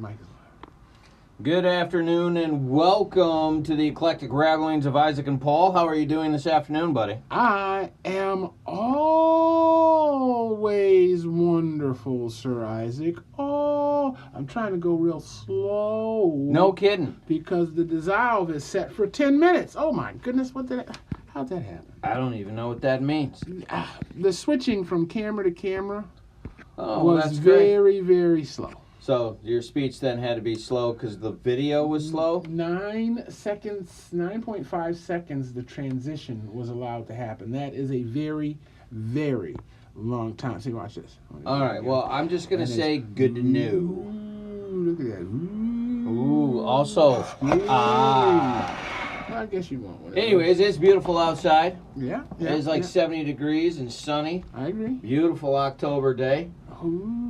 mic is live. Good afternoon and welcome to the Eclectic Ramblings of Isaac and Paul. How are you doing this afternoon, buddy? I am always wonderful, Sir Isaac. Oh, I'm trying to go real slow. No kidding. Because the dissolve is set for 10 minutes. Oh my goodness, how'd that happen? I don't even know what that means. The switching from camera to camera was that's very, very slow. So your speech then had to be slow because the video was slow? 9.5 seconds the transition was allowed to happen. That is a very, very long time. See, watch this. All right, well, I'm just going to say good to know. Look at that. Ooh, also, Well, I guess you want one. Anyways, it's beautiful outside. Yeah. It's like 70 degrees and sunny. I agree. Beautiful October day. Ooh.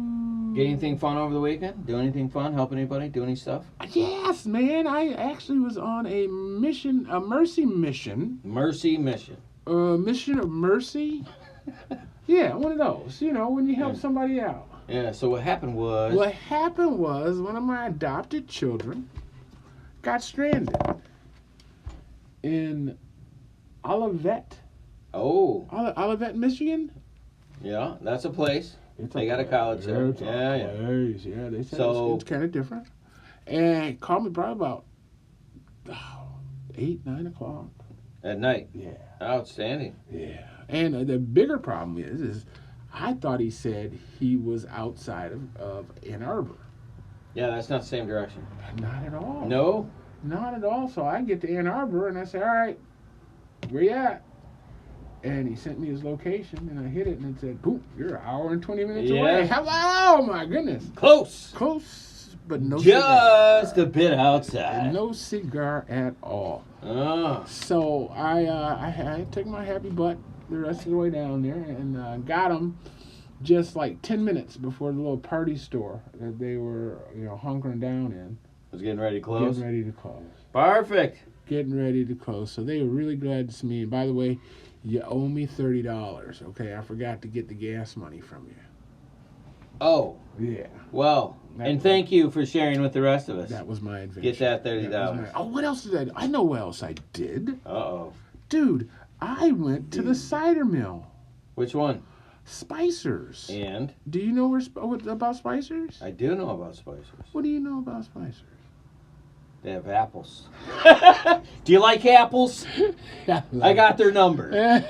Get anything fun over the weekend? Do anything fun? Help anybody? Do any stuff? Yes, man. I actually was on a mission, a mercy mission. Mercy mission. Mission of mercy. Yeah, one of those. You know, when you help somebody out. Yeah, so what happened was... What happened was one of my adopted children got stranded in Olivet. Oh. Olivet, Michigan? Yeah, that's a place. They got a college there. Yeah. Yeah, they said So, it's kind of different. And called me probably about 8, 9 o'clock. At night? Yeah. Outstanding. Yeah. And the bigger problem is I thought he said he was outside of Ann Arbor. Yeah, that's not the same direction. Not at all. No? Not at all. So I get to Ann Arbor and I say, all right, where you at? And he sent me his location, and I hit it, and it said, boom, you're an hour and 20 minutes away. Oh, my goodness. Close, but no just cigar. A bit outside. No cigar at all. Oh. So I took my happy butt the rest of the way down there and got him just like 10 minutes before the little party store that they were, hunkering down in. Was getting ready to close? Getting ready to close. Perfect. Getting ready to close. So they were really glad to see me. And by the way, you owe me $30, okay? I forgot to get the gas money from you. Oh. Yeah. Well, thank you for sharing with the rest of us. That was my adventure. Get that $30. Oh, what else did I do? I know what else I did. Uh-oh. Dude, I went to the cider mill. Which one? Spicers. And? Do you know about Spicers? I do know about Spicers. What do you know about Spicers? They have apples. Do you like apples? I got their number. How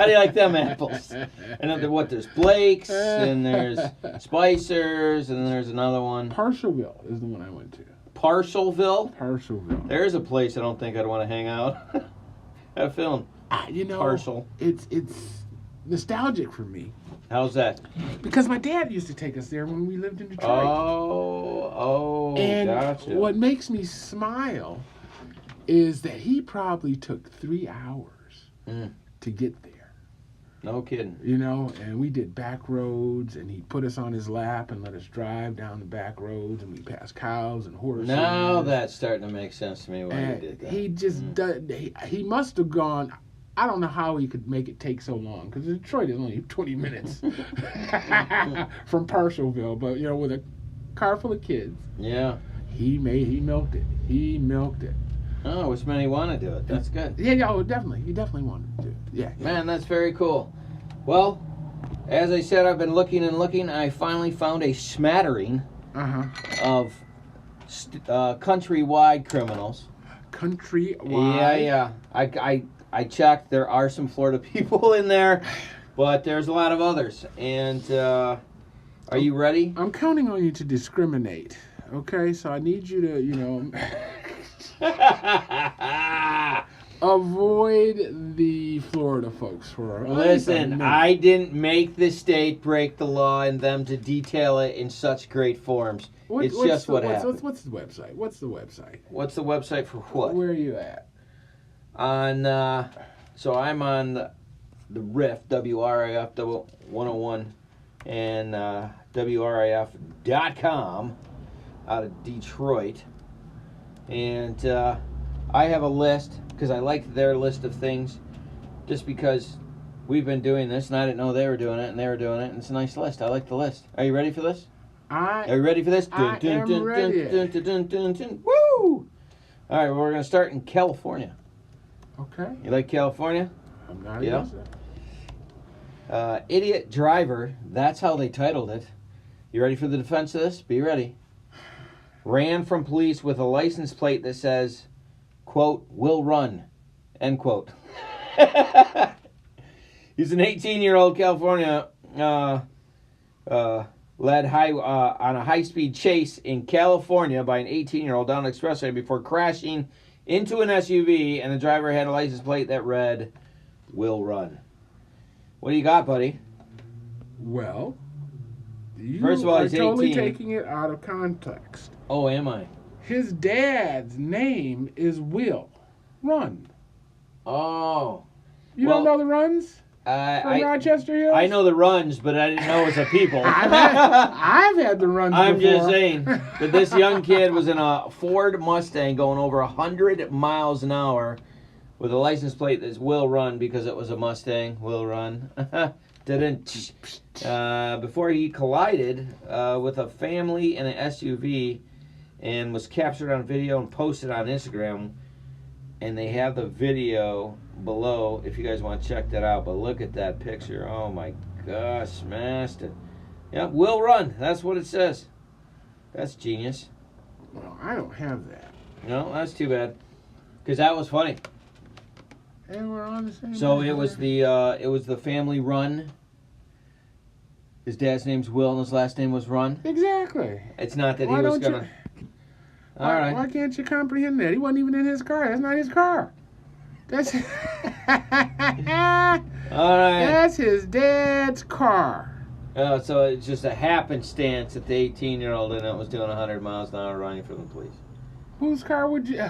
do you like them apples? And there's Blake's, and there's Spicers, and then there's another one. Parcelville is the one I went to. Parcelville? Parcelville. There's a place I don't think I'd want to hang out. Have film. Partial. It's nostalgic for me. How's that? Because my dad used to take us there when we lived in Detroit. And gotcha. What makes me smile is that he probably took 3 hours to get there. No kidding. And we did back roads, and he put us on his lap and let us drive down the back roads, and we passed cows and horses. Now that's starting to make sense to me why you did that. He just he must have gone. I don't know how he could make it take so long, because Detroit is only 20 minutes from Parcelville, but with a car full of kids. Yeah. He milked it. He milked it. Oh, which meant he wanted to do it. That's good. Yeah, definitely. He definitely wanted to do it. Yeah. Man, that's very cool. Well, as I said, I've been looking and looking. I finally found a smattering of countrywide criminals. Countrywide? Yeah. I checked. There are some Florida people in there, but there's a lot of others. And are you ready? I'm counting on you to discriminate. Okay, so I need you to, avoid the Florida folks for. Listen, I didn't make the state break the law and them to detail it in such great forms. It's just what happened. What's the website? What's the website for what? Where are you at? So I'm on the RIF, WRIF 101, and WRIF.com out of Detroit. And I have a list, because I like their list of things, just because we've been doing this, and I didn't know they were doing it, and they were doing it, and it's a nice list. I like the list. Are you ready for this? Are you ready for this? I am ready. Woo! All right, well, we're going to start in California. Okay. You like California? I'm not Yeah. against that. Idiot driver, that's how they titled it. You ready for the defense of this? Be ready. Ran from police with a license plate that says, quote, will run, end quote. He's an 18-year-old California led on a high-speed chase in California by an 18-year-old down the expressway before crashing into an SUV, and the driver had a license plate that read, will run. What do you got, buddy? Well, you First of all, are he's totally 18. taking it out of context. Oh, am I? His dad's name is Will Run. Oh. You Well, don't know the runs from Rochester Hills? I know the runs, but I didn't know it was a people. I've had the runs I'm before. just saying that this young kid was in a Ford Mustang going over 100 miles an hour with a license plate that will run because it was a Mustang. Will run. Before he collided with a family in an SUV and was captured on video and posted on Instagram. And they have the video below if you guys want to check that out. But look at that picture. Oh my gosh, smashed it. Yep, will run. That's what it says. That's genius. Well, I don't have that. No, that's too bad. Because that was funny. And we're on the same. So page. it was the family run. His dad's name's Will and his last name was Run. Exactly. It's not that Why he was don't gonna. All Why, right. why can't you comprehend that? He wasn't even in his car. That's not his car. That's All right. that's his dad's car. So it's just a happenstance that the 18-year-old in it was doing 100 miles an hour running from the police. Whose car would you?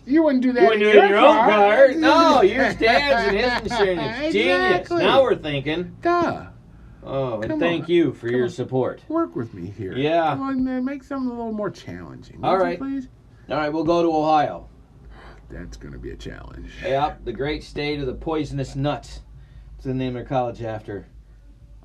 You wouldn't do that. You wouldn't do it in your own car. No, your dad's and his insurance. Genius. Exactly. Now we're thinking. Duh. Oh, and Come thank on. you for Come your on. support. Work with me here. Yeah. Come on, man. Make something a little more challenging. All Would you right. please. All right, we'll go to Ohio. That's gonna be a challenge. Yep, the great state of the poisonous nuts. It's the name of their college after.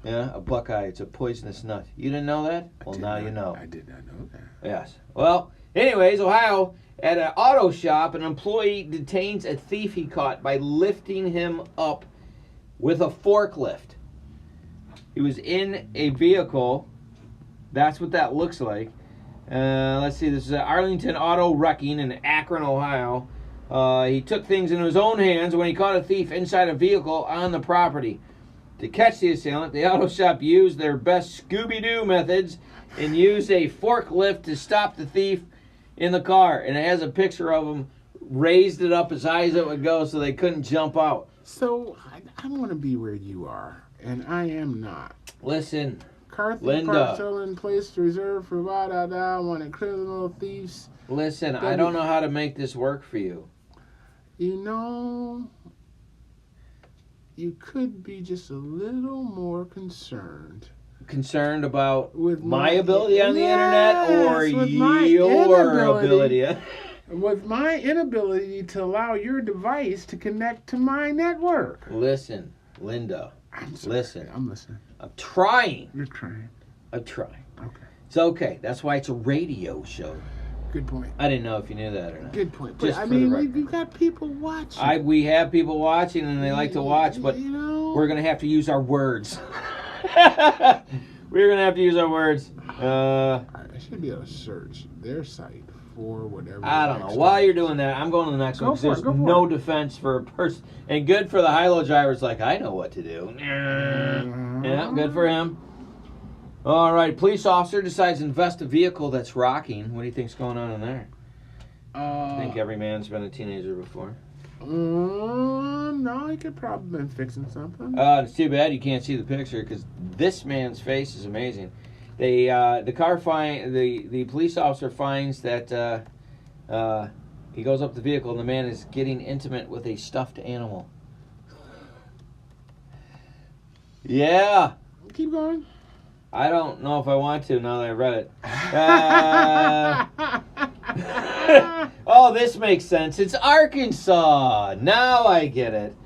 Yeah, a Buckeye. It's a poisonous nut. You didn't know that? Well, now you know. I did not know that. Yes. Well, anyways, Ohio, at an auto shop, an employee detains a thief he caught by lifting him up with a forklift. He was in a vehicle. That's what that looks like. Let's see. This is Arlington Auto Wrecking in Akron, Ohio. He took things into his own hands when he caught a thief inside a vehicle on the property. To catch the assailant, the auto shop used their best Scooby-Doo methods and used a forklift to stop the thief in the car. And it has a picture of him, raised it up as high as it would go so they couldn't jump out. So I want to be where you are, and I am not. Listen, Carthy Linda. parcel in place reserved for wanted criminal thieves. listen, I don't know how to make this work for you. You know, you could be just a little more concerned Concerned about with my ability on the internet or with my your ability? with my inability to allow your device to connect to my network. Listen, Linda. I'm sorry. Listen. I'm listening. I'm trying. You're trying. I'm trying. Okay. It's okay. That's why it's a radio show. Good point. I didn't know if you knew that or not. Good point. But Just I for the mean, record. we've got people watching. We have people watching and they like to watch, but you know, we're going to have to use our words. We're going to have to use our words. I should be able to search their site for whatever. I don't know. While you're doing that, I'm going to the next one because there's no defense for a person. And good for the high-low driver's like, I know what to do. Yeah, good for him. All right, police officer decides to invest a vehicle that's rocking. What do you think's going on in there? I think every man's been a teenager before. No, he could probably been fixing something. It's too bad you can't see the picture because this man's face is amazing. The police officer finds that he goes up the vehicle and the man is getting intimate with a stuffed animal. Yeah. Keep going. I don't know if I want to now that I read it. Oh, this makes sense. It's Arkansas. Now I get it.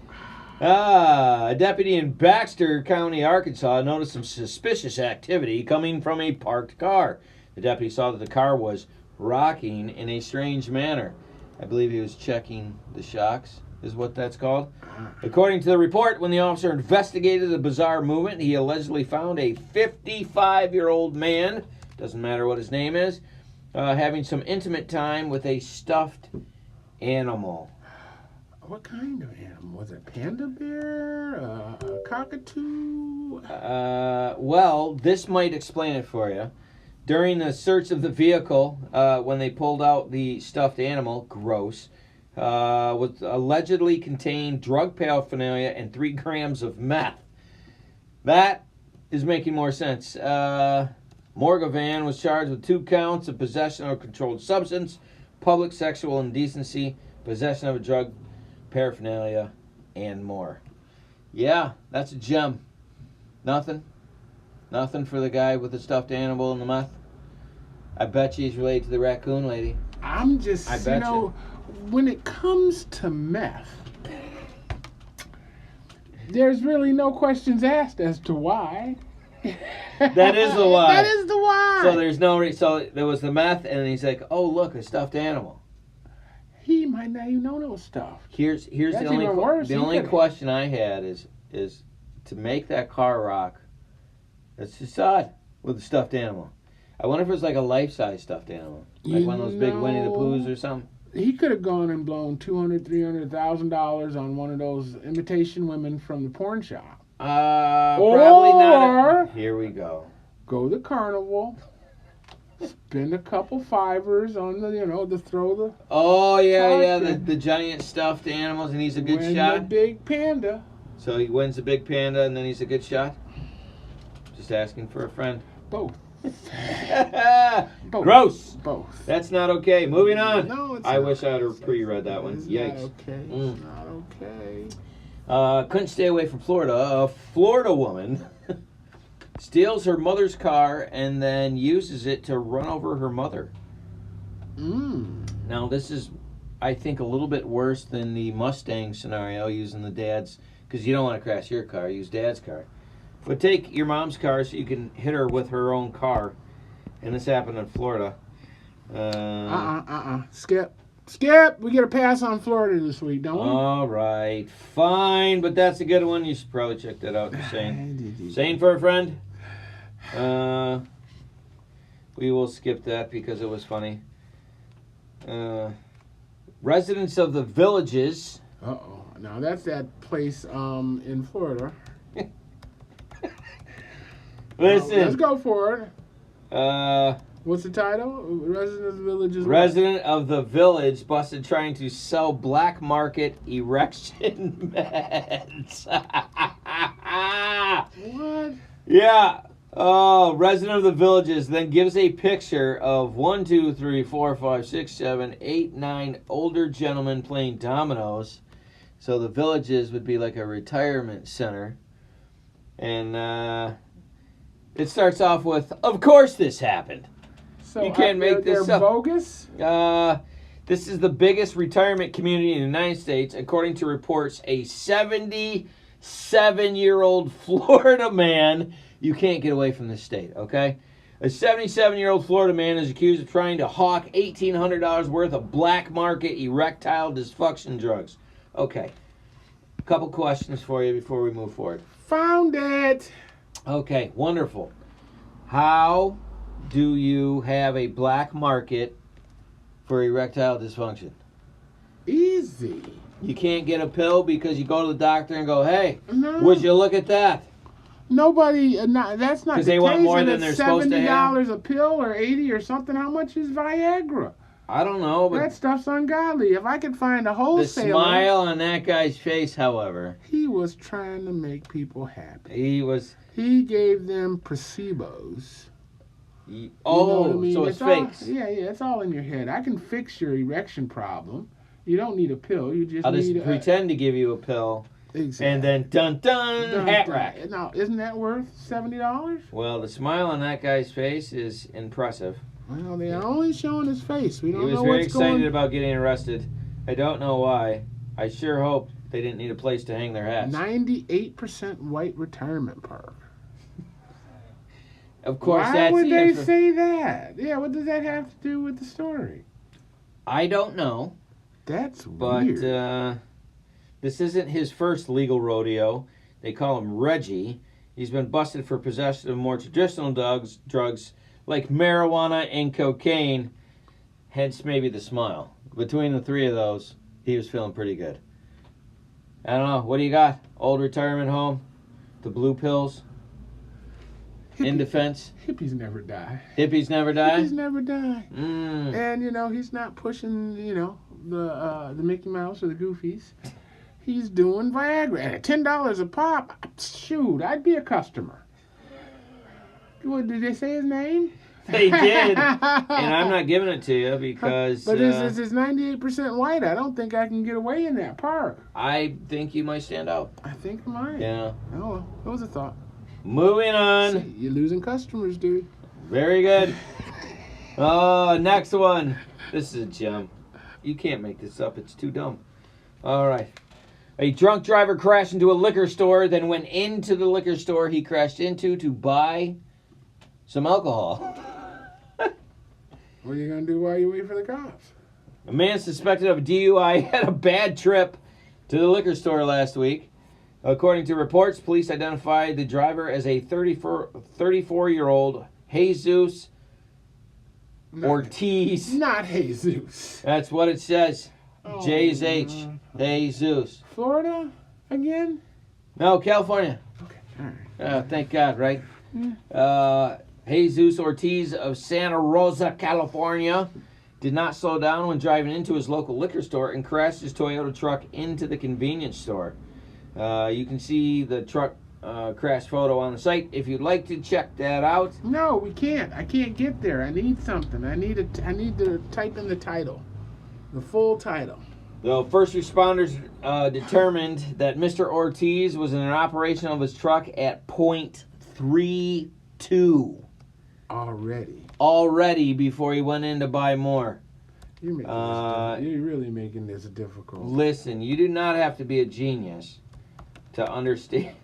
A deputy in Baxter County, Arkansas, noticed some suspicious activity coming from a parked car. The deputy saw that the car was rocking in a strange manner. I believe he was checking the shocks, is what that's called. According to the report, when the officer investigated the bizarre movement, he allegedly found a 55-year-old man, doesn't matter what his name is, having some intimate time with a stuffed animal. What kind of animal? Was it a panda bear? A cockatoo? Well, this might explain it for you. During the search of the vehicle, when they pulled out the stuffed animal, gross, was allegedly contained drug paraphernalia and 3 grams of meth. That is making more sense. Morgavan was charged with 2 counts of possession of a controlled substance, public sexual indecency, possession of a drug paraphernalia, and more. Yeah, that's a gem. Nothing for the guy with the stuffed animal and the meth. I bet you he's related to the raccoon lady. I'm just, when it comes to meth, there's really no questions asked as to why. That is the why. That is the why. So there's no so there was the meth, and he's like, oh look, a stuffed animal. He might not even know no stuff. Here's the only question I had is to make that car rock. It's just odd with a stuffed animal. I wonder if it was like a life-size stuffed animal, like one of those big Winnie the Poohs or something. He could have gone and blown $200,000-$300,000 on one of those imitation women from the porn shop. Probably not. Here we go. Go to the carnival. Spend a couple fivers on the, to throw the. Oh yeah, the giant stuffed animals, and he's a good shot. The big panda. So he wins the big panda, and then he's a good shot. Just asking for a friend. Both. Gross. Both. That's not okay. Moving on. No, it's I not. wish I had pre-read that one. It's Yikes. Not okay. It's not okay. Couldn't stay away from Florida. A Florida woman steals her mother's car and then uses it to run over her mother. Now, this is, I think, a little bit worse than the Mustang scenario, using the dad's, because you don't want to crash your car, use dad's car. But take your mom's car so you can hit her with her own car. And this happened in Florida. Skip, we get a pass on Florida this week, don't we? All right, fine, but that's a good one. You should probably check that out. Saying for a friend. We will skip that because it was funny. Residents of the Villages. Now that's that place in Florida. Listen. Let's go for it. What's the title? Resident of the Villages. Resident of the Village busted trying to sell black market erection meds. What? Yeah. Oh, resident of the Villages then gives a picture of 1, 2, 3, 4, 5, 6, 7, 8, 9 older gentlemen playing dominoes. So the Villages would be like a retirement center. And it starts off with, of course this happened. So you can't make this they're up. Bogus? This is the biggest retirement community in the United States, according to reports. A 77-year-old Florida man. You can't get away from this state, okay? A 77-year-old Florida man is accused of trying to hawk $1,800 worth of black market erectile dysfunction drugs. Okay. A couple questions for you before we move forward. Found it. Okay, wonderful. How do you have a black market for erectile dysfunction? Easy. You can't get a pill because you go to the doctor and go, hey, No. would you look at that? Nobody, that's not the case. They want more than they're supposed to have? $70 a pill or $80 or something. How much is Viagra? I don't know, but That stuff's ungodly. If I could find a the wholesaler. smile on that guy's face, however, He was trying to make people happy. he He gave them placebos. oh, You know what I mean? so it's all, fakes. Yeah, it's all in your head. I can fix your erection problem. You don't need a pill. You just I'll need just pretend to give you a pill, exactly. and then dun, hat rack. Now, isn't that worth $70? Well, the smile on that guy's face is impressive. Well, they are only showing his face. We He don't was know very what's excited going. about getting arrested. I don't know why. I sure hope They didn't need a place to hang their hats. 98% white retirement park. Of course, Why that's would the they say that? Yeah, what does that have to do with the story? I don't know. That's But weird. this isn't his first legal rodeo. They call him Reggie. He's been busted for possession of more traditional drugs like marijuana and cocaine, hence maybe the smile. Between the three of those, he was feeling pretty good. I don't know. What do you got? Old retirement home? The blue pills? In defense? Hippies never die. Hippies never die? Hippies never die. Mm. And, he's not pushing, the Mickey Mouse or the Goofies. He's doing Viagra. At $10 a pop, shoot, I'd be a customer. What, did they say his name? They did. And I'm not giving it to you because... But it's 98% white. I don't think I can get away in that park. I think you might stand out. I think I might. Yeah. Oh, well, that was a thought. Moving on. See, you're losing customers, dude. Very good. Oh, next one. This is a gem. You can't make this up. It's too dumb. All right. A drunk driver crashed into a liquor store, then went into the liquor store he crashed into to buy some alcohol. What are you going to do while you wait for the cops? A man suspected of DUI had a bad trip to the liquor store last week. According to reports, police identified the driver as a 34-year-old Jesus Ortiz. Not Jesus. That's what it says. Oh, JH. Jesus. Florida again? No, California. Okay, all right. Thank God, right? Yeah. Jesus Ortiz of Santa Rosa, California, did not slow down when driving into his local liquor store and crashed his Toyota truck into the convenience store. You can see the truck crash photo on the site if you'd like to check that out. No, we can't. I can't get there. I need something. I need to type in the title. The full title. The first responders determined that Mr. Ortiz was in an operation of his truck at .32. Already before he went in to buy more. You're really making this difficult. Listen, you do not have to be a genius to understand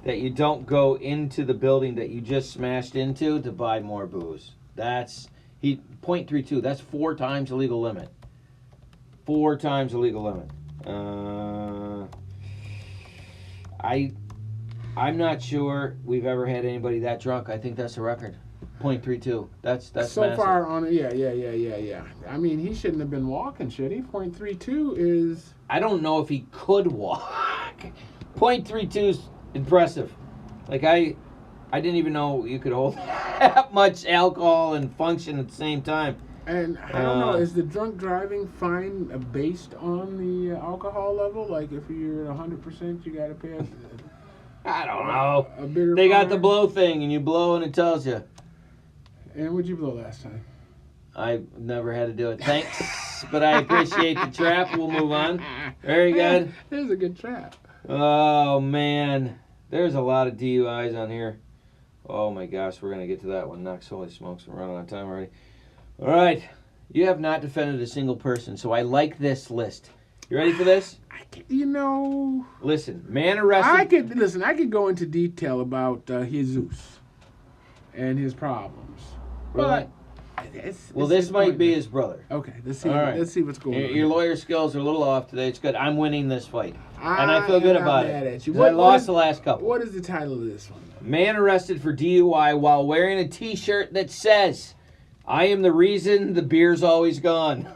that you don't go into the building that you just smashed into to buy more booze. That's .32. That's 4 times the legal limit. 4 times the legal limit. I'm not sure we've ever had anybody that drunk. I think that's a record. .32. That's so massive. far on it. Yeah. I mean, he shouldn't have been walking, should he? .32 is. I don't know if he could walk. .32 is impressive. Like I didn't even know you could hold that much alcohol and function at the same time. And I don't know, is the drunk driving fine based on the alcohol level? Like if you're at 100%, you got to pay I don't know. A bigger they got fine? the blow thing, and you blow and it tells you. And what'd you blow last time? I've never had to do it. Thanks, but I appreciate the trap. We'll move on. Very good. There's a good trap. Oh, man. There's a lot of DUIs on here. Oh, my gosh. We're going to get to that one next. Holy smokes. We're running out of time already. All right. You have not defended a single person, so I like this list. You ready for this? Listen, man arrested. I could go into detail about Jesus and his problems. Really? But this might be his brother. Okay, let's see. All right. Let's see what's going on. Your lawyer skills are a little off today. It's good. I'm winning this fight, and I feel good about it. At you. 'Cause I lost the last couple. What is the title of this one? Man arrested for DUI while wearing a T-shirt that says, "I am the reason the beer's always gone."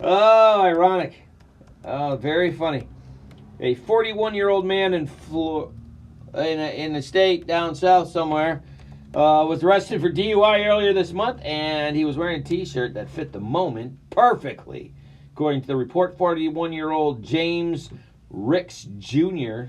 Oh, ironic. Oh, very funny. A 41-year-old man in a state down south somewhere was arrested for DUI earlier this month, and he was wearing a T-shirt that fit the moment perfectly. According to the report, 41-year-old James Ricks Jr.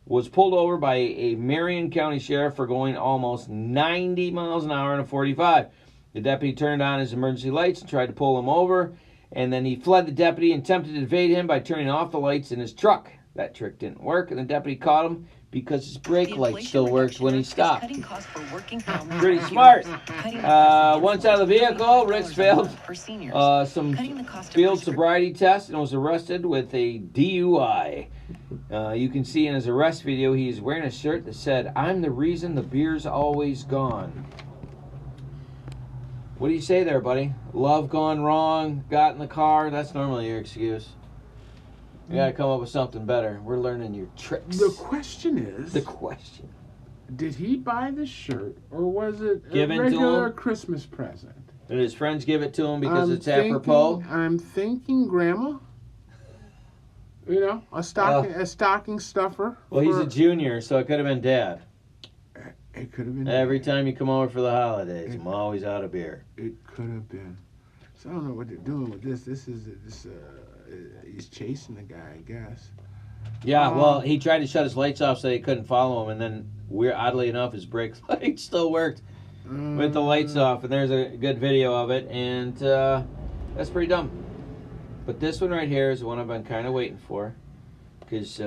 was pulled over by a Marion County sheriff for going almost 90 miles an hour in a 45. The deputy turned on his emergency lights and tried to pull him over, and then he fled the deputy and attempted to evade him by turning off the lights in his truck. That trick didn't work, and the deputy caught him because his brake light still works when he stopped. Pretty Pretty smart. Once out of the vehicle, Ricks failed some field sobriety test and was arrested with a DUI. You can see in his arrest video he is wearing a shirt that said, "I'm the reason the beer's always gone." What do you say there, buddy? Love gone wrong, got in the car. That's normally your excuse. You gotta come up with something better. We're learning your tricks. The question is... Did he buy the shirt, or was it Given a to regular him? Christmas present? Did his friends give it to him because it's apropos? I'm thinking Grandma. You know, a stocking stuffer. Well, he's a junior, so it could have been Dad. It could have been. Every time you come over for the holidays, I'm always out of beer. It could have been. So I don't know what they're doing with this. He's chasing the guy, I guess. Yeah, well, he tried to shut his lights off so they couldn't follow him, and then, oddly enough, his brake light still worked with the lights off, and there's a good video of it, and that's pretty dumb. But this one right here is the one I've been kind of waiting for, because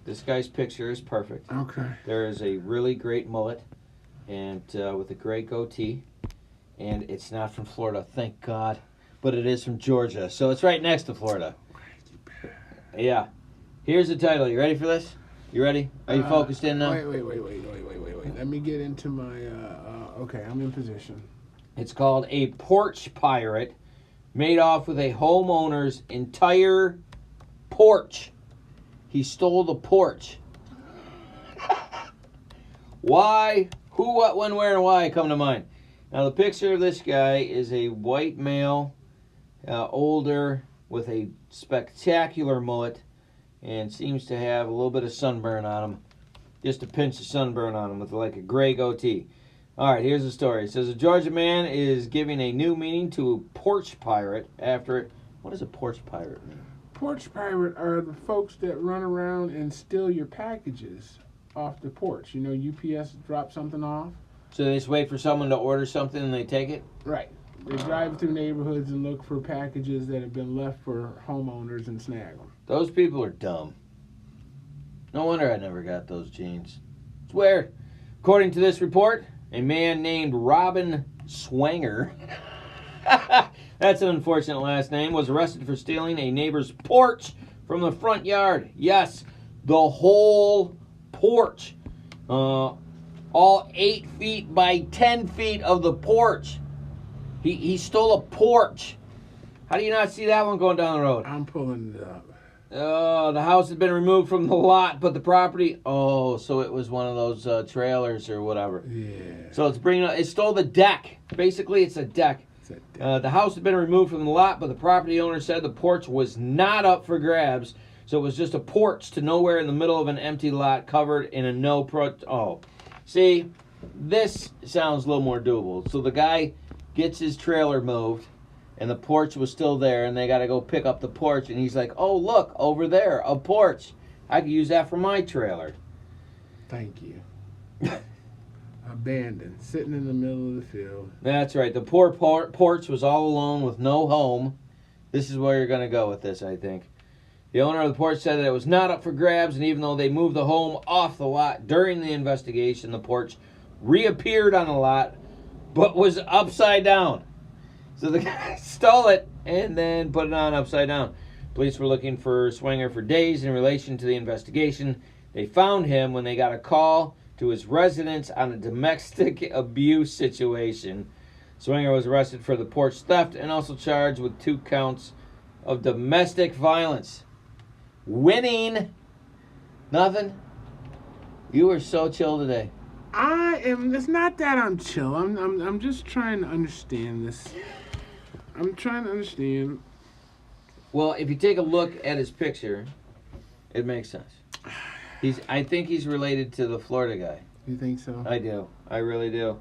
this guy's picture is perfect. Okay. There is a really great mullet, and with a great goatee, and it's not from Florida, thank God, but it is from Georgia, so it's right next to Florida. Yeah. Here's the title. You ready for this? You ready? Are you focused in now? Wait. Let me get into my... okay, I'm in position. It's called A Porch Pirate, made off with a homeowner's entire porch. He stole the porch. Why? Who, what, when, where, and why come to mind. Now, the picture of this guy is a white male, older, with a spectacular mullet, and seems to have a little bit of sunburn on him. Just a pinch of sunburn on him with like a gray goatee. All right, here's the story. It says a Georgia man is giving a new meaning to porch pirate after it. What does a porch pirate mean? Porch pirate are the folks that run around and steal your packages off the porch. You know, UPS drop something off. So they just wait for someone to order something and they take it? Right. They drive through neighborhoods and look for packages that have been left for homeowners and snag them. Those people are dumb. No wonder I never got those jeans. It's weird. According to this report, a man named Robin Swanger, that's an unfortunate last name, was arrested for stealing a neighbor's porch from the front yard. Yes, the whole porch. All 8 feet by 10 feet of the porch. He stole a porch. How do you not see that one going down the road? I'm pulling it up. Oh, the house had been removed from the lot, but the property... Oh, so it was one of those trailers or whatever. Yeah. So it stole the deck. Basically, it's a deck. The house had been removed from the lot, but the property owner said the porch was not up for grabs. So it was just a porch to nowhere in the middle of an empty lot covered in a Oh, see, this sounds a little more doable. So the guy gets his trailer moved, and the porch was still there, and they got to go pick up the porch, and he's like, oh, look, over there, a porch. I could use that for my trailer. Thank you. Abandoned, sitting in the middle of the field. That's right. The poor porch was all alone with no home. This is where you're going to go with this, I think. The owner of the porch said that it was not up for grabs, and even though they moved the home off the lot during the investigation, the porch reappeared on the lot, but was upside down. So the guy stole it and then put it on upside down. Police were looking for Swanger for days in relation to the investigation. They found him when they got a call to his residence on a domestic abuse situation. Swanger was arrested for the porch theft and also charged with 2 counts of domestic violence. Winning. Nothing. You were so chill today. I am. It's not that I'm chill. I'm just trying to understand this. I'm trying to understand. Well, if you take a look at his picture, it makes sense. I think he's related to the Florida guy. You think so? I do. I really do.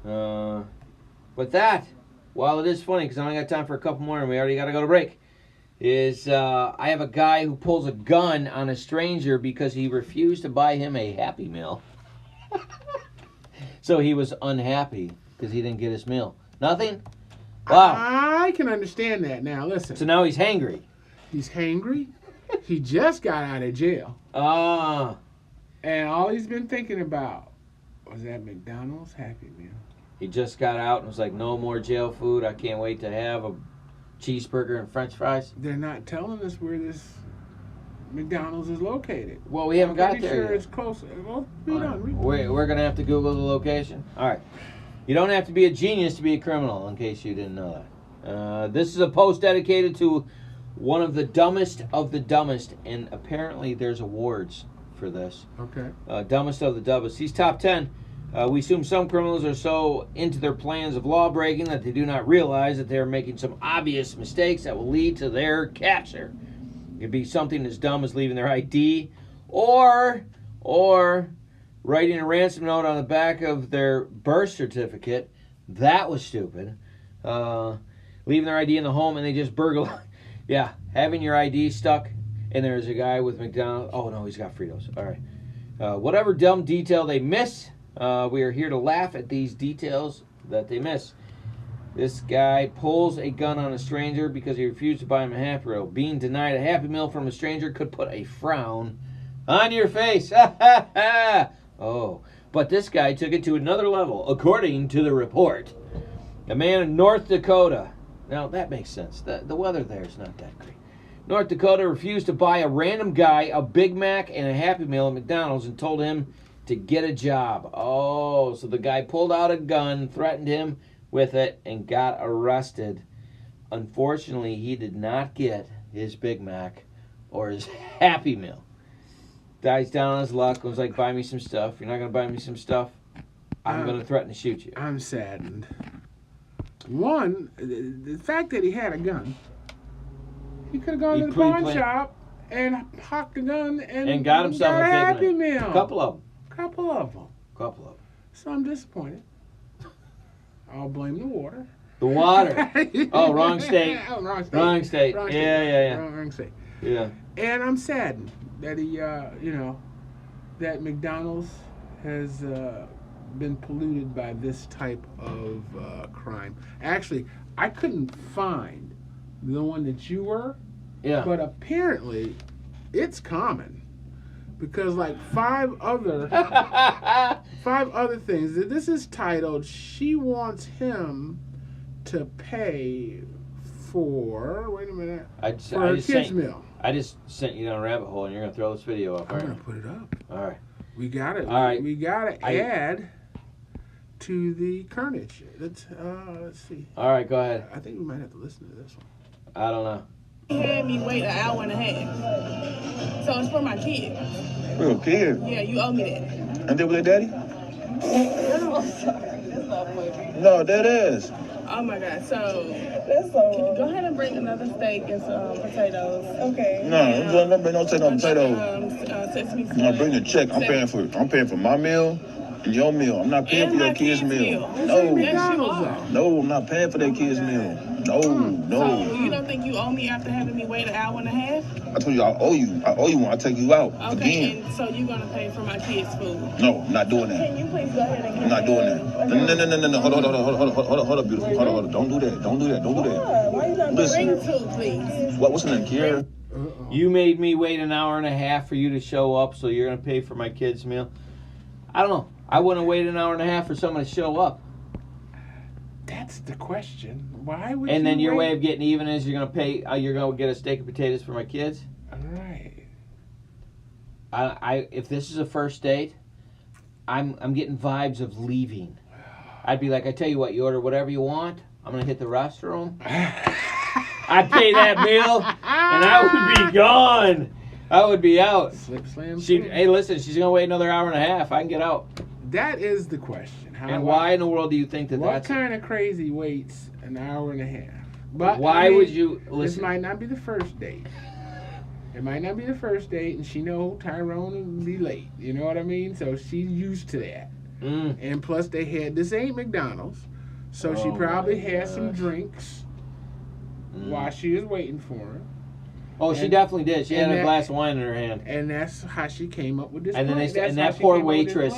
But that, while it is funny, because I only got time for a couple more and we already got to go to break, is I have a guy who pulls a gun on a stranger because he refused to buy him a Happy Meal. So he was unhappy because he didn't get his meal. Nothing? Wow. I can understand that now. Listen. So now he's hangry. He's hangry? He just got out of jail. Ah. And all he's been thinking about was that McDonald's Happy Meal. He just got out and was like, no more jail food. I can't wait to have a cheeseburger and french fries. They're not telling us where this McDonald's is located. Well, we haven't got there sure yet. It's close. Well, read on. We're going to have to Google the location. All right. You don't have to be a genius to be a criminal, in case you didn't know that. This is a post dedicated to one of the dumbest, and apparently there's awards for this. Okay. Dumbest of the dumbest. He's top 10. We assume some criminals are so into their plans of law breaking that they do not realize that they are making some obvious mistakes that will lead to their capture. It could be something as dumb as leaving their ID or writing a ransom note on the back of their birth certificate. That was stupid. Leaving their ID in the home and they just burgle. Yeah, having your ID stuck and there's a guy with McDonald's. Oh, no, he's got Fritos. All right. Whatever dumb detail they miss, we are here to laugh at these details that they miss. This guy pulls a gun on a stranger because he refused to buy him a Happy Meal. Being denied a Happy Meal from a stranger could put a frown on your face. Oh, but this guy took it to another level, according to the report. A man in North Dakota. Now, that makes sense. The weather there is not that great. North Dakota refused to buy a random guy a Big Mac and a Happy Meal at McDonald's and told him to get a job. Oh, so the guy pulled out a gun, threatened him with it, and got arrested. Unfortunately, he did not get his Big Mac or his Happy Meal. Guy's down on his luck, was like, buy me some stuff. You're not going to buy me some stuff? I'm going to threaten to shoot you. I'm saddened. One, the fact that he had a gun, he could have gone to the pawn shop and hocked the gun and got himself a Happy Meal. A couple of them. Couple of them. So I'm disappointed. I'll blame the water. The water. Oh, wrong state. Oh, wrong state. Wrong state. Yeah. Wrong state. Yeah. And I'm saddened that he, that McDonald's has been polluted by this type of crime. Actually, I couldn't find the one that you were. Yeah. But apparently, it's common. Because like five other things. This is titled, She Wants Him to Pay for, wait a minute, for her kids' meal. I just sent you down a rabbit hole and you're going to throw this video up. I'm going to put it up. All right. We got it. All right. We got to add to the carnage. Let's see. All right, go ahead. I think we might have to listen to this one. I don't know. He had me wait an hour and a half. So it's for my kids. For your kid? Yeah, you owe me that. And they with their daddy? No, that is. Oh my God. So can you go ahead and bring another steak and some potatoes? Okay. No, don't bring no potatoes. Sesame seeds. No, bring the check. I'm paying for my meal and your meal. I'm not paying for your kids' meal. No. No, I'm not paying for their kids' meal. No. So you don't think you owe me after having me wait an hour and a half? I told you I owe you when I take you out. Okay, Again. and so you're gonna pay for my kids' food? No, I'm not doing that. Can you please go ahead and I'm not doing that. No. Hold up, beautiful. Hold up. Don't do that. Why you not bring two, please? What's the name, Kiera? You made me wait an hour and a half for you to show up, so you're going to pay for my kids' meal. I don't know. I wouldn't wait an hour and a half for someone to show up. That's the question. Why would And you then your wait? way of getting even is you're going to pay. You're going to get a steak and potatoes for my kids. All right. If this is a first date, I'm getting vibes of leaving. I'd be like, I tell you what, you order whatever you want. I'm going to hit the restroom. I'd pay that meal, and I would be gone. I would be out. Slip, slam, Hey, listen, she's going to wait another hour and a half. I can get out. That is the question. Why in the world do you think that what that's... kind of crazy waits an hour and a half? But why would you... This Listen. might not be the first date. It might not be the first date, and she know Tyrone will be late. You know what I mean? So she's used to that. And plus, this ain't McDonald's, so she probably had some drinks while she was waiting for him. Oh, she definitely did. She had a glass of wine in her hand. And that's how she came up with this And plan. then that poor waitress.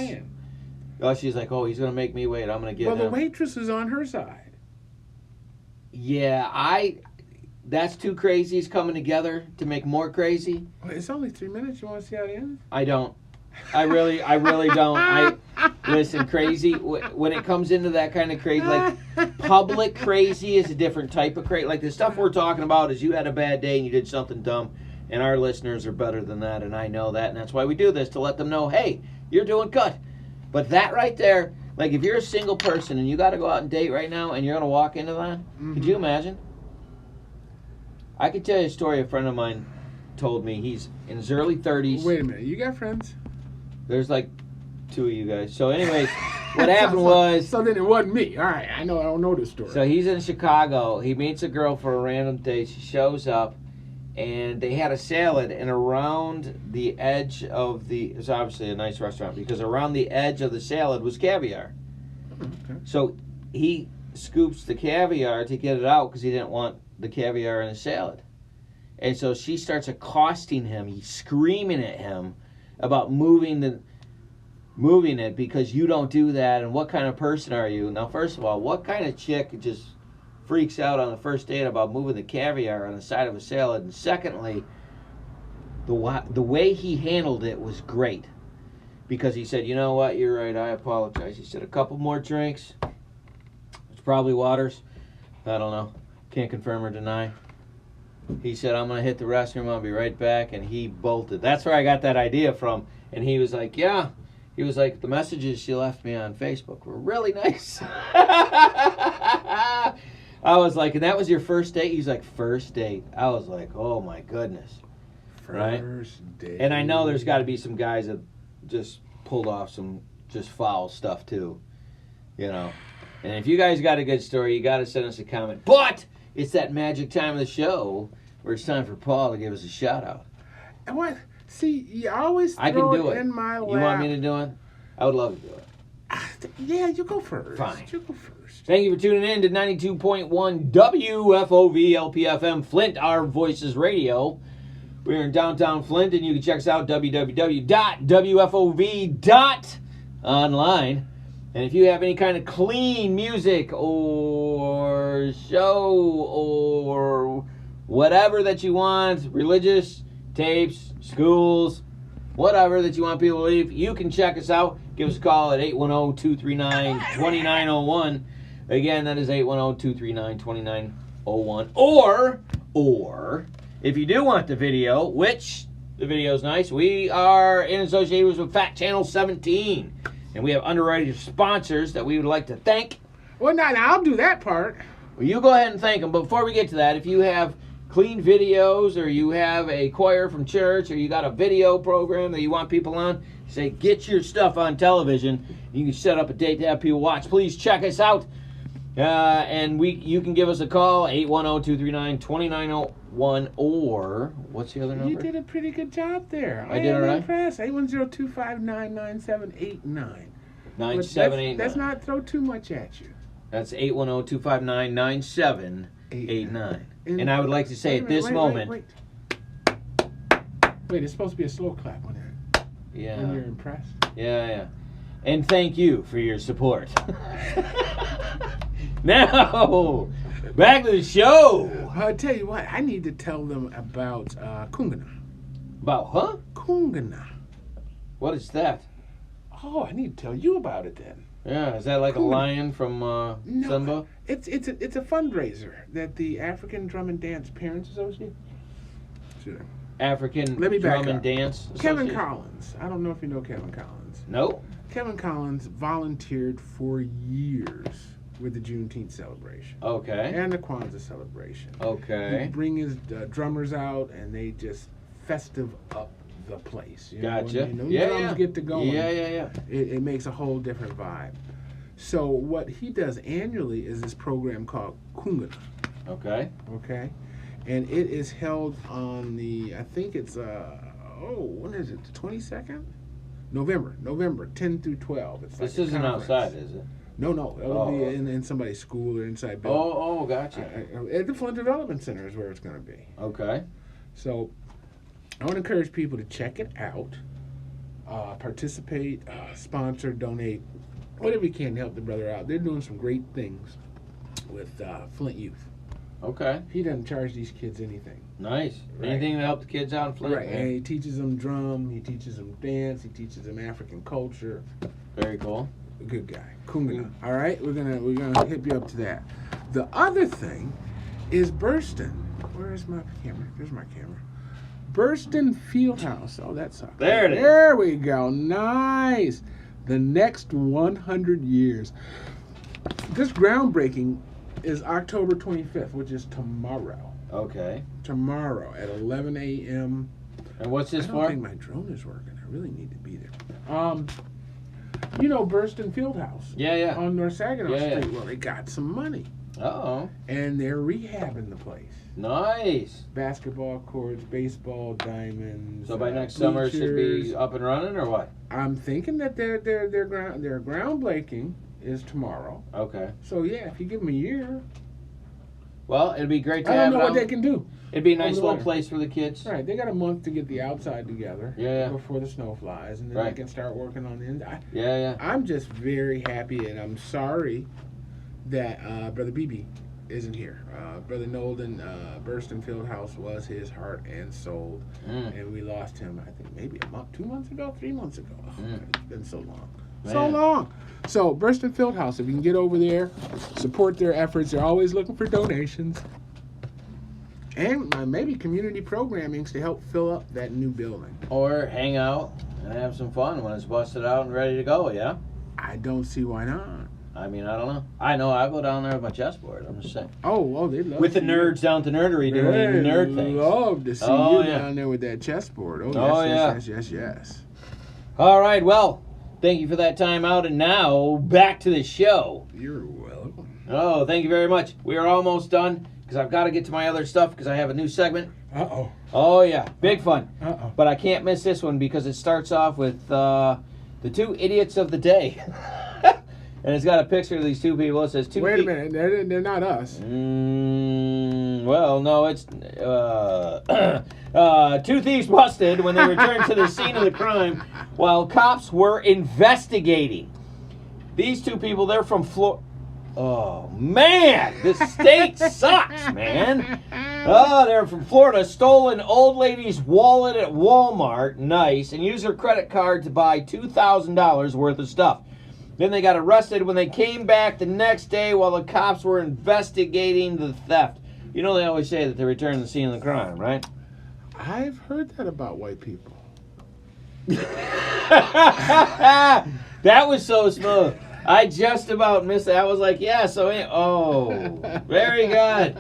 Oh, she's like, oh, he's going to make me wait. I'm going to get him. Well, the waitress is on her side. Yeah, that's two crazies coming together to make more crazy. Well, it's only 3 minutes. You want to see how it ends? I don't. I really don't. Listen, crazy, when it comes into that kind of crazy, like public crazy is a different type of crazy. Like the stuff we're talking about is you had a bad day and you did something dumb, and our listeners are better than that, and I know that, and that's why we do this, to let them know, hey, you're doing good. But that right there, like if you're a single person and you got to go out and date right now and you're going to walk into that, could you imagine? I could tell you a story a friend of mine told me. He's in his early 30s. Wait a minute, you got friends? There's like 2 of you guys. So anyways, what happened was... So then it wasn't me. All right, I don't know this story. So he's in Chicago. He meets a girl for a random date. She shows up, and they had a salad, and around the edge of the... It's obviously a nice restaurant, because around the edge of the salad was caviar. Okay. So he scoops the caviar to get it out because he didn't want the caviar in the salad. And so she starts accosting him. He's screaming at him about moving it because you don't do that, and what kind of person are you? Now, first of all, what kind of chick just freaks out on the first date about moving the caviar on the side of a salad? And secondly, the way he handled it was great, because he said, you know what, you're right, I apologize. He said, a couple more drinks. It's probably Waters. I don't know. Can't confirm or deny. He said, I'm going to hit the restroom. I'll be right back. And he bolted. That's where I got that idea from. And he was like, yeah. He was like, the messages she left me on Facebook were really nice. I was like, and that was your first date? He's like, first date. I was like, oh my goodness. First date. And I know there's got to be some guys that just pulled off some just foul stuff too. You know. And if you guys got a good story, you got to send us a comment. But it's that magic time of the show where it's time for Paul to give us a shout out. And what? See, you always throw I can do it it in my lap. You want me to do it? I would love to do it. Yeah, you go first. Fine. You go first. Thank you for tuning in to 92.1 WFOV LPFM Flint, Our Voices Radio. We're in downtown Flint, and you can check us out www.wfov.online. And if you have any kind of clean music or show or whatever that you want, religious tapes, schools, whatever that you want people to leave, you can check us out. Give us a call at 810-239-2901. Again, that is 810-239-2901. Or, if you do want the video, which the video is nice, we are in association with Fat Channel 17. And we have underwriting sponsors that we would like to thank. Well, now I'll do that part. Well, you go ahead and thank them. But before we get to that, if you have clean videos, or you have a choir from church, or you got a video program that you want people on, say, get your stuff on television. You can set up a date to have people watch. Please check us out. And you can give us a call, 810-239-2901, or what's the other number? You did a pretty good job there. I did all right? Impressed. 810-259-9789. 9789. Let's not throw too much at you. That's 810-259-9789. And I would like to say at this moment... Wait, it's supposed to be a slow clap when you're impressed. Yeah. And thank you for your support. Now, back to the show. I'll tell you what, I need to tell them about Kungana. About, huh? Kungana. What is that? Oh, I need to tell you about it then. Yeah, is that like a lion from Simba? No, it's a fundraiser that the African Drum and Dance Parents Association. Sure. African Let me back Drum and up. Dance Kevin Association? Collins. I don't know if you know Kevin Collins. No. Kevin Collins volunteered for years with the Juneteenth celebration. Okay. And the Kwanzaa celebration. Okay. He'd bring his drummers out, and they just festive up the place. You Gotcha. Know, when drums get to going. Yeah. It makes a whole different vibe. So what he does annually is this program called Kungana. Okay. Okay. And it is held on the, I think it's, when is it, the 22nd? November 10 through 12. It's This like isn't outside, is it? No, it'll be in somebody's school or inside building. Oh, gotcha. At the Flint Development Center is where it's going to be. Okay. So I want to encourage people to check it out, participate, sponsor, donate, whatever you can to help the brother out. They're doing some great things with Flint youth. Okay. He doesn't charge these kids anything. Nice. Right. Anything to help the kids out in Flint? Right, and he teaches them drum, he teaches them dance, he teaches them African culture. Very cool. Good guy. Kungana. All right, we're gonna hip you up to that. The other thing is Burston. Where is my camera? There's my camera. Burston Fieldhouse. Oh, that sucks. There it is. There we go. Nice. The next 100 years. This groundbreaking is October 25th, which is tomorrow. Okay. Tomorrow at 11 a.m. And what's this I don't for? think my drone is working. I really need to be there. You know Burston Fieldhouse. Yeah. On North Saginaw Yeah. Street. Well, they got some money. Uh-oh. And they're rehabbing the place. Nice. Basketball courts, baseball diamonds. So by next summer it should be bleachers. up and running, or what? I'm thinking that their groundbreaking is tomorrow. Okay. So yeah, if you give them a year, Well, it'd be great to I have don't know it what they out. can do. It'd be a nice over the little winter. place for the kids. Right, they got a month to get the outside together. Yeah. Before the snow flies, and then Right. they can start working on the inside. Yeah. I'm just very happy, and I'm sorry that Brother BB isn't here. Brother Nolden, Burston Fieldhouse was his heart and soul, and we lost him, I think, maybe 2 months ago, 3 months ago. Oh, it's been so long. So Man. long. So, Burston Fieldhouse, if you can get over there, support their efforts. They're always looking for donations. And maybe community programmings to help fill up that new building. Or hang out and have some fun when it's busted out and ready to go, yeah? I don't see why not. I mean, I don't know. I know I go down there with my chessboard. I'm just saying. Oh, they'd love With the to see nerds down to nerdery you. doing They'd nerd things. love to see Oh, you yeah. down there with that chessboard. Oh, Oh, yes. All right, well, thank you for that time out. And now, back to the show. You're welcome. Oh, thank you very much. We are almost done because I've got to get to my other stuff because I have a new segment. Uh-oh. Oh, yeah. Big fun. Uh-oh. But I can't miss this one because it starts off with the two idiots of the day. And it's got a picture of these two people. It says two. Wait a minute. They're not us. Well, no, it's two thieves busted when they returned to the scene of the crime while cops were investigating. These two people, they're from Florida. Oh, man, this state sucks, man. Oh, they're from Florida, stole an old lady's wallet at Walmart, nice, and used her credit card to buy $2,000 worth of stuff. Then they got arrested when they came back the next day while the cops were investigating the theft. You know they always say that they return to the scene of the crime, right? I've heard that about white people. That was so smooth. I just about missed it. I was like, yeah, very good.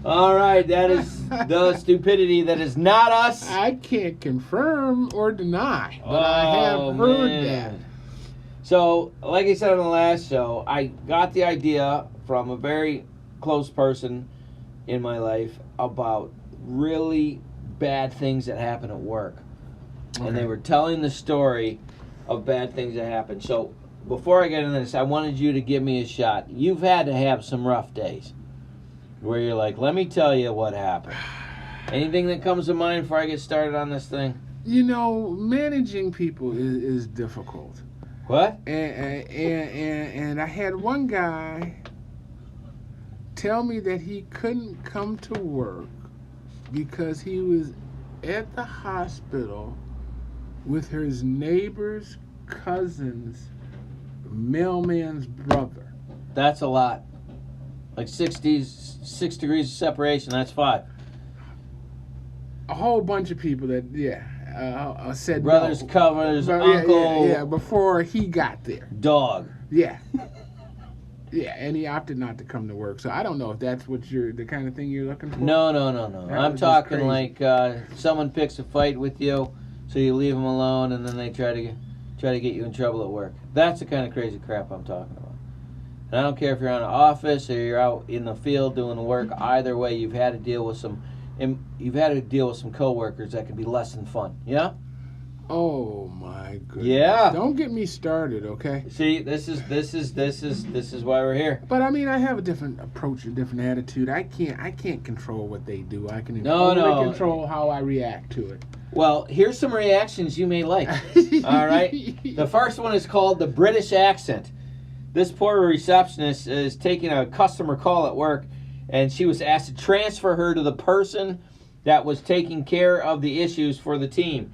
All right, that is the stupidity that is not us. I can't confirm or deny, but I have heard that. So, like I said on the last show, I got the idea from a very close person in my life about really bad things that happen at work. Okay. And they were telling the story of bad things that happened. So, before I get into this, I wanted you to give me a shot. You've had to have some rough days where you're like, let me tell you what happened. Anything that comes to mind before I get started on this thing? You know, managing people is difficult. What? And I had one guy tell me that he couldn't come to work because he was at the hospital with his neighbor's cousin's mailman's brother. That's a lot. Like 6 degrees of separation, that's 5. A whole bunch of people that, said Brothers, no. covers, But, uncle, yeah, before he got there. dog. Yeah. Yeah, and he opted not to come to work. So I don't know if that's what the kind of thing you're looking for. No. That I'm was just talking crazy. like someone picks a fight with you, so you leave them alone, and then they try to get you in trouble at work. That's the kind of crazy crap I'm talking about. And I don't care if you're in an office or you're out in the field doing work. Either way, you've had to deal with some coworkers that can be less than fun. Yeah. Oh my goodness. Yeah. Don't get me started, okay? See, this is why we're here. But I mean, I have a different approach, a different attitude. I can't control what they do. I can No. only control how I react to it. Well, here's some reactions you may like. All right. The first one is called the British accent. This poor receptionist is taking a customer call at work, and she was asked to transfer her to the person that was taking care of the issues for the team.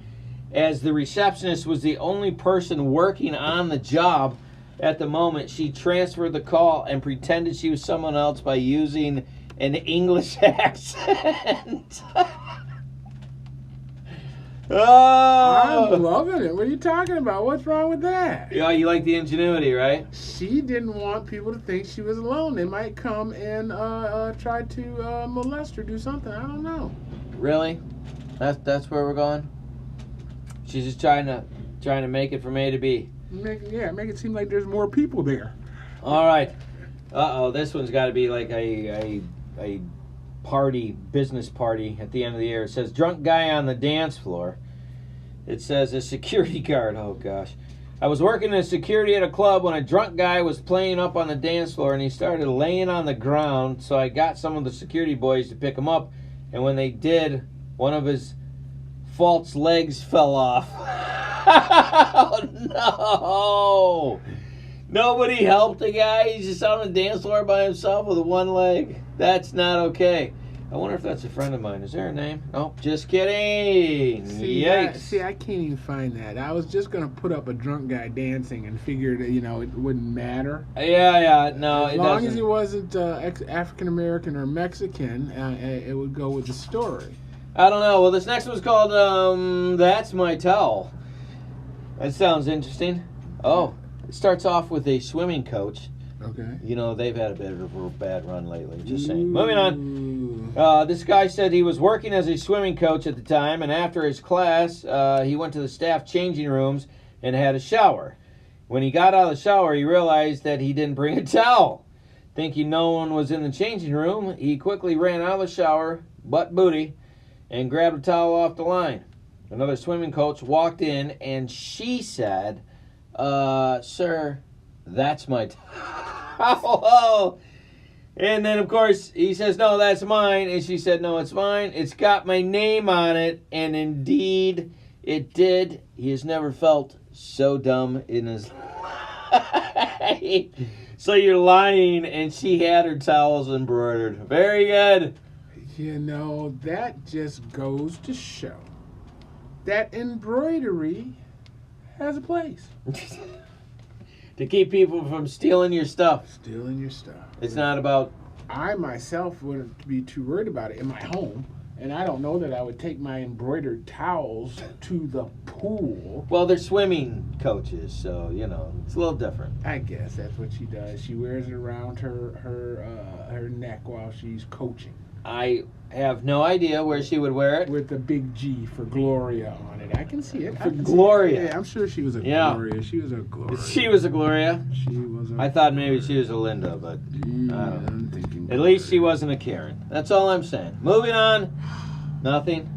As the receptionist was the only person working on the job at the moment, she transferred the call and pretended she was someone else by using an English accent. Oh, I'm loving it. What are you talking about? What's wrong with that? yeah, you like the ingenuity, right? She didn't want people to think she was alone. They might come and try to molest her, do something. I don't know. Really? That's where we're going? She's just trying to make it from A to B. Make it seem like there's more people there. All right. Uh-oh, this one's got to be like a business party at the end of the year. It says, drunk guy on the dance floor. It says, a security guard. Oh, gosh. I was working as security at a club when a drunk guy was playing up on the dance floor, and he started laying on the ground, so I got some of the security boys to pick him up, and when they did, one of his false legs fell off. Oh, no! Nobody helped the guy. He's just on the dance floor by himself with one leg. That's not okay. I wonder if that's a friend of mine. Is there a name? Oh, just kidding. Yikes. I can't even find that. I was just going to put up a drunk guy dancing and figured, it wouldn't matter. Yeah, no, as it long doesn't. as he wasn't African-American or Mexican, it would go with the story. I don't know. Well, this next one's called That's My Towel. That sounds interesting. Oh, it starts off with a swimming coach. Okay. They've had a bit of a bad run lately. Just saying. Moving on. This guy said he was working as a swimming coach at the time, and after his class, he went to the staff changing rooms and had a shower. When he got out of the shower, he realized that he didn't bring a towel. Thinking no one was in the changing room, he quickly ran out of the shower, butt booty, and grabbed a towel off the line. Another swimming coach walked in, and she said, sir, that's my towel. And then, of course, he says, no, that's mine. And she said, no, it's mine. It's got my name on it. And indeed, it did. He has never felt so dumb in his life. So you're lying, and she had her towels embroidered. Very good. That just goes to show that embroidery has a place. To keep people from stealing your stuff. Stealing your stuff. It's not about... I myself wouldn't be too worried about it in my home, and I don't know that I would take my embroidered towels to the pool. Well, they're swimming coaches, so, it's a little different. I guess that's what she does. She wears it around her neck while she's coaching. I have no idea where she would wear it. With the big G for Gloria on it. I can see it. For Gloria. Yeah, I'm sure she was a Gloria. She was a Gloria. She was a Gloria. She was a... I thought maybe she was a Linda, but I don't know. I'm thinking At least she wasn't a Karen. That's all I'm saying. Moving on. Nothing.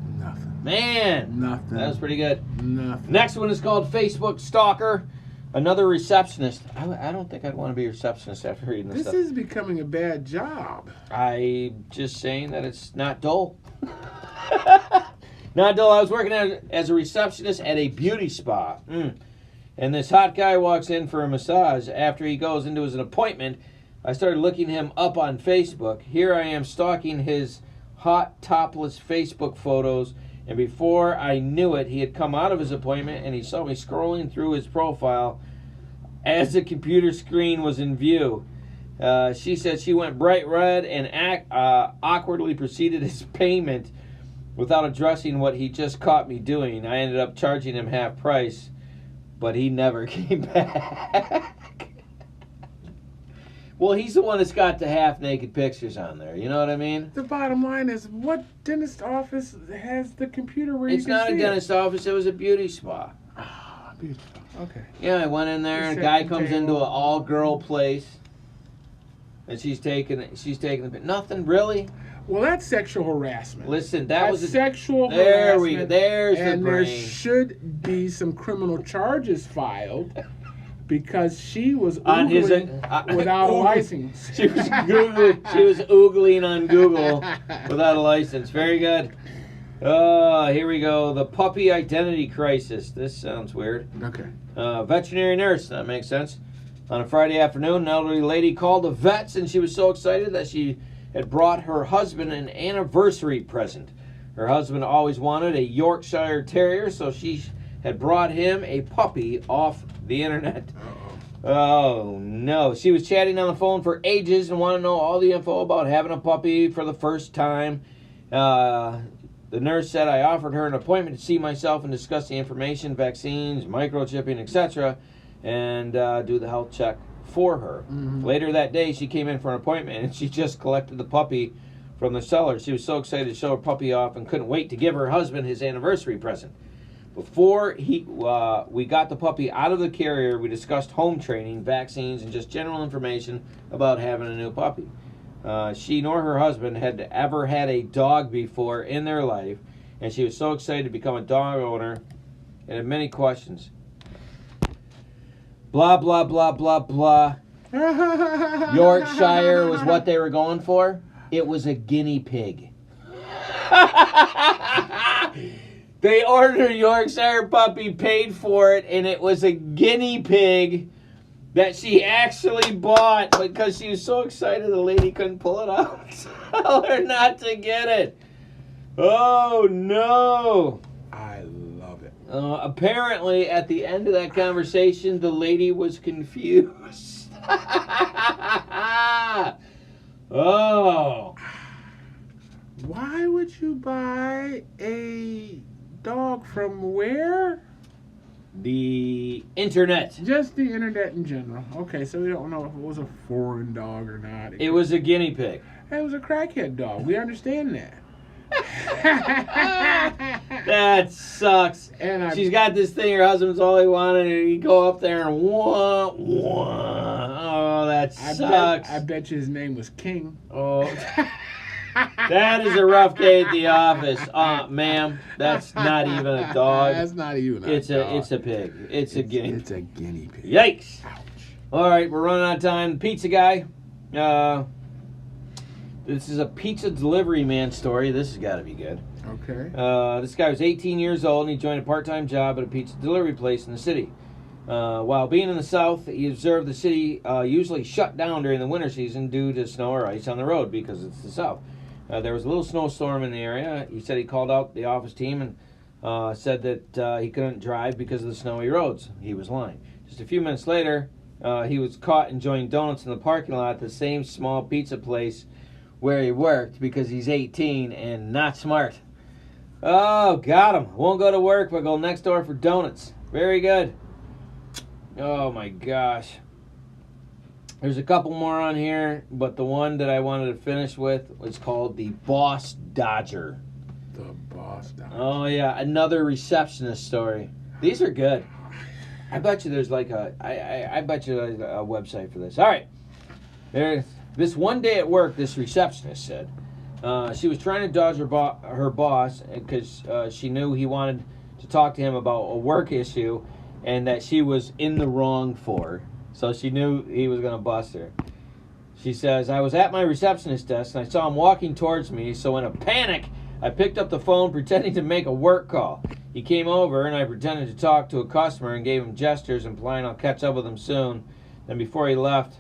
Man. Nothing. That was pretty good. Nothing. Next one is called Facebook Stalker. Another receptionist. I don't think I'd want to be a receptionist after reading this stuff. This is becoming a bad job. I'm just saying that it's not dull. Not dull. I was working as a receptionist at a beauty spa. And this hot guy walks in for a massage. After he goes into his appointment, I started looking him up on Facebook. Here I am stalking his hot topless Facebook photos. And before I knew it, he had come out of his appointment and he saw me scrolling through his profile as the computer screen was in view. She said she went bright red and awkwardly proceeded his payment without addressing what he just caught me doing. I ended up charging him half price, but he never came back. Well, he's the one that's got the half-naked pictures on there. You know what I mean? The bottom line is, what dentist office has the computer where it's you can see It's not a dentist office. It was a beauty spa. Ah, beauty spa. Okay. Yeah, I went in there, and a guy comes into an all-girl place, and she's taking the... Nothing, really? Well, that's sexual harassment. Listen, that's sexual there harassment. We go. There's and the brain. there should be some criminal charges filed because she was on oogling without a license. She was oogling on Google without a license. Very good. Here we go. The puppy identity crisis. This sounds weird. Okay. Veterinary nurse. That makes sense. On a Friday afternoon, an elderly lady called the vets, and she was so excited that she had brought her husband an anniversary present. Her husband always wanted a Yorkshire Terrier, so she had brought him a puppy off the internet. Oh, no. She was chatting on the phone for ages and wanted to know all the info about having a puppy for the first time. The nurse said I offered her an appointment to see myself and discuss the information, vaccines, microchipping, etc., and do the health check for her. Mm-hmm. Later that day, she came in for an appointment, and she just collected the puppy from the seller. She was so excited to show her puppy off and couldn't wait to give her husband his anniversary present. Before we got the puppy out of the carrier, we discussed home training, vaccines, and just general information about having a new puppy. She nor her husband had ever had a dog before in their life, and she was so excited to become a dog owner and had many questions. Blah, blah, blah, blah, blah. Yorkshire was what they were going for. It was a guinea pig. They ordered a Yorkshire puppy, paid for it, and it was a guinea pig that she actually bought because she was so excited the lady couldn't pull it out. Tell her not to get it. Oh, no. I love it. Apparently, at the end of that conversation, the lady was confused. Oh. Why would you buy a dog from where? The internet. Just the internet in general. Okay, so we don't know if it was a foreign dog or not. It was a guinea pig. It was a crackhead dog. We understand that. That sucks. And She's got this thing her husband's all he wanted, and you go up there and wah, wah. Oh, that sucks. I bet you his name was King. Oh. That is a rough day at the office. Ma'am, that's not even a dog. That's not even a dog. It's a pig. It's a guinea. It's a guinea pig. Yikes. Ouch. All right, we're running out of time. Pizza guy. This is a pizza delivery man story. This has got to be good. Okay. This guy was 18 years old, and he joined a part-time job at a pizza delivery place in the city. While being in the South, he observed the city usually shut down during the winter season due to snow or ice on the road because it's the South. There was a little snowstorm in the area. He said he called out the office team and said that he couldn't drive because of the snowy roads. He was lying. Just a few minutes later, he was caught enjoying donuts in the parking lot at the same small pizza place where he worked because he's 18 and not smart. Oh, got him. Won't go to work, but go next door for donuts. Very good. Oh, my gosh. There's a couple more on here, but the one that I wanted to finish with was called the Boss Dodger. The Boss Dodger. Oh, yeah. Another receptionist story. These are good. I bet you there's like I bet you there's a website for this. All right. This one day at work, this receptionist said she was trying to dodge her boss because she knew he wanted to talk to him about a work issue and that she was in the wrong for. So she knew he was going to bust her. She says, I was at my receptionist desk and I saw him walking towards me, so in a panic, I picked up the phone pretending to make a work call. He came over and I pretended to talk to a customer and gave him gestures implying I'll catch up with him soon. Then before he left,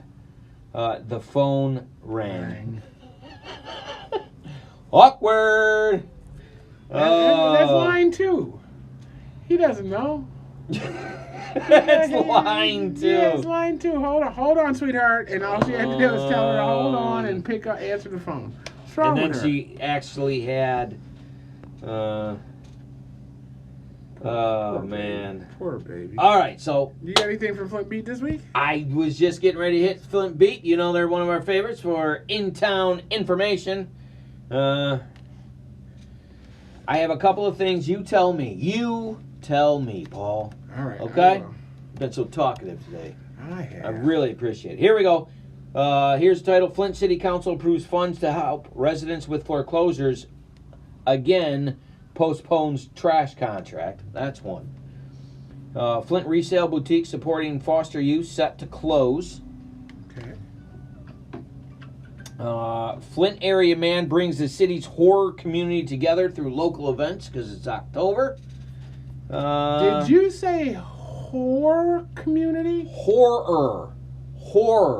the phone rang. Awkward! That's line 2. He doesn't know. It's line 2. Yeah, it's line 2. Hold on, sweetheart. And all she had to do was tell her to hold on and answer the phone. What's wrong and with then her? she actually had. Poor man. Baby. Poor baby. All right, so You got anything from Flint Beat this week? I was just getting ready to hit Flint Beat. You know they're one of our favorites for in-town information. I have a couple of things. You tell me. You tell me, Paul. All right. Okay? Been so talkative today. I have. I really appreciate it. Here we go. Here's the title. Flint City Council approves funds to help residents with foreclosures. Again, postpones trash contract. That's one. Flint Resale Boutique supporting foster youth set to close. Okay. Flint area man brings the city's horror community together through local events because it's October. Did you say horror community? Horror,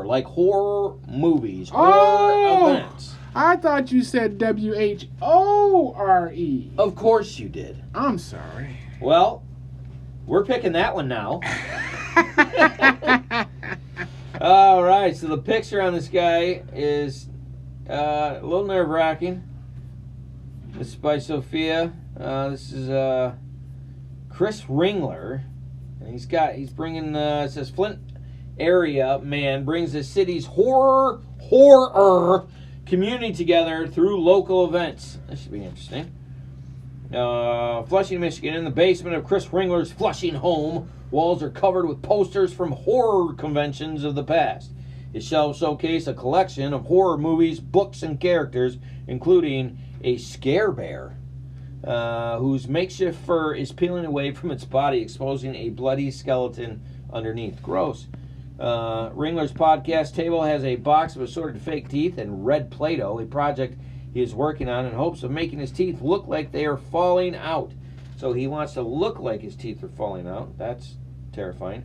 like horror movies, horror events. I thought you said WHORE. Of course you did. I'm sorry. Well, we're picking that one now. All right, so the picture on this guy is a little nerve-wracking. This is by Sophia. This is Chris Ringler. And he's bringing, it says Flint area man brings the city's horror community together through local events. This should be interesting. Flushing, Michigan, in the basement of Chris Ringler's Flushing home, walls are covered with posters from horror conventions of the past. His shelves showcase a collection of horror movies, books, and characters, including a scare bear, whose makeshift fur is peeling away from its body, exposing a bloody skeleton underneath. Gross. Ringler's podcast table has a box of assorted fake teeth and red Play-Doh, a project he is working on in hopes of making his teeth look like they are falling out. So he wants to look like his teeth are falling out. That's terrifying.